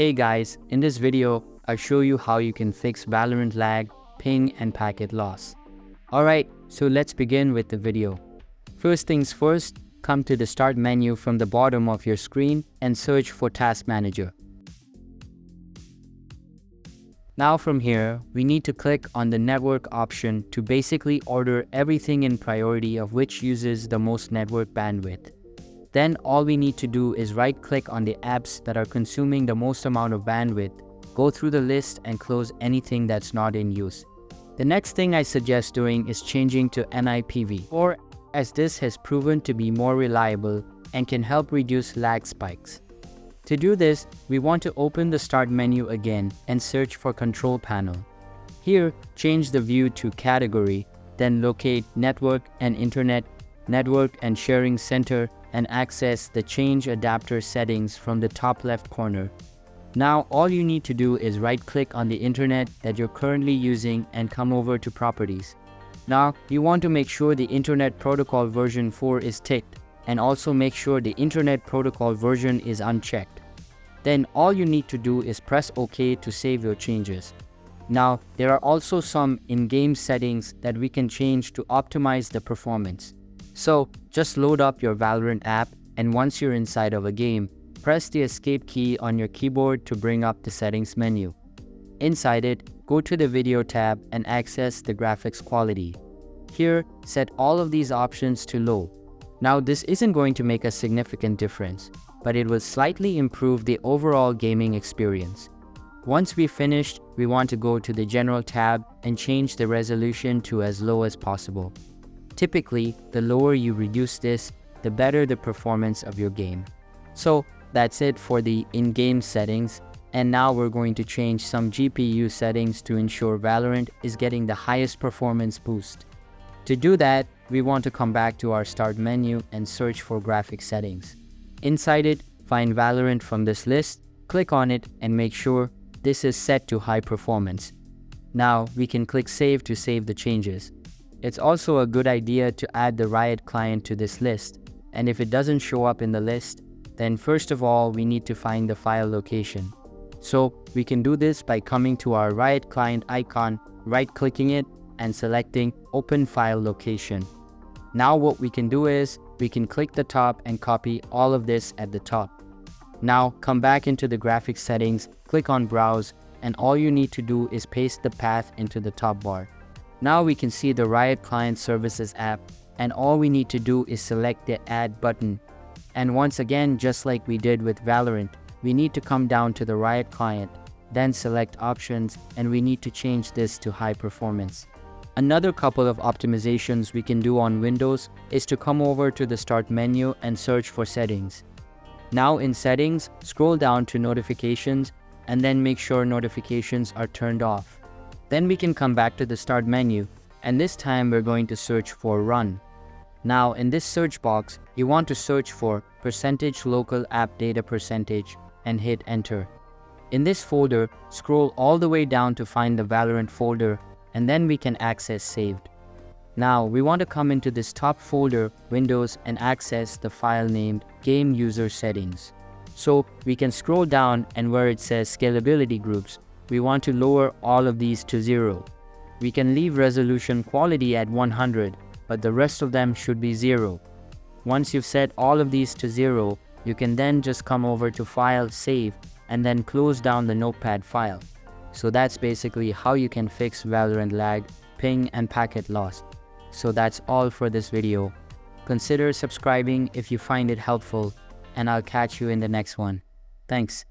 Hey guys, in this video, I'll show you how you can fix Valorant lag, ping and packet loss. Alright, so let's begin with the video. First things first, come to the start menu from the bottom of your screen and search for Task Manager. Now from here, we need to click on the network option to basically order everything in priority of which uses the most network bandwidth. Then all we need to do is right-click on the apps that are consuming the most amount of bandwidth, go through the list and close anything that's not in use. The next thing I suggest doing is changing to NIPv4, as this has proven to be more reliable and can help reduce lag spikes. To do this, we want to open the Start menu again and search for Control Panel. Here, change the view to Category, then locate Network and Internet, Network and Sharing Center, and access the Change Adapter settings from the top left corner. Now all you need to do is right-click on the internet that you're currently using and come over to Properties. Now you want to make sure the Internet Protocol version 4 is ticked and also make sure the Internet Protocol version is unchecked. Then all you need to do is press OK to save your changes. Now there are also some in-game settings that we can change to optimize the performance. So just load up your Valorant app, and once you're inside of a game, press the escape key on your keyboard to bring up the settings menu. Inside it, go to the video tab and access the graphics quality. Here, set all of these options to low. Now this isn't going to make a significant difference, but it will slightly improve the overall gaming experience. Once we've finished, we want to go to the General tab and change the resolution to as low as possible. Typically, the lower you reduce this, the better the performance of your game. So that's it for the in-game settings, and now we're going to change some GPU settings to ensure Valorant is getting the highest performance boost. To do that, we want to come back to our Start menu and search for Graphics Settings. Inside it, find Valorant from this list, click on it and make sure this is set to high performance. Now we can click Save to save the changes. It's also a good idea to add the Riot client to this list, and if it doesn't show up in the list, then first of all we need to find the file location. So we can do this by coming to our Riot client icon, right-clicking it, and selecting Open File Location. Now what we can do is, we can click the top and copy all of this at the top. Now come back into the graphics settings, click on Browse, and all you need to do is paste the path into the top bar. Now we can see the Riot Client Services app, and all we need to do is select the Add button. And once again, just like we did with Valorant, we need to come down to the Riot Client, then select Options, and we need to change this to High Performance. Another couple of optimizations we can do on Windows is to come over to the Start menu and search for Settings. Now in Settings, scroll down to Notifications, and then make sure notifications are turned off. Then we can come back to the Start menu, and this time we're going to search for Run. Now in this search box, you want to search for %local app data % and hit Enter. In this folder, scroll all the way down to find the Valorant folder, and then we can access Saved. Now we want to come into this top folder, Windows, and access the file named Game User Settings. So we can scroll down, and where it says Scalability Groups, we want to lower all of these to 0. We can leave resolution quality at 100, but the rest of them should be 0. Once you've set all of these to 0, you can then just come over to File, Save, and then close down the Notepad file. So that's basically how you can fix Valorant lag, ping, and packet loss. So that's all for this video. Consider subscribing if you find it helpful, and I'll catch you in the next one. Thanks.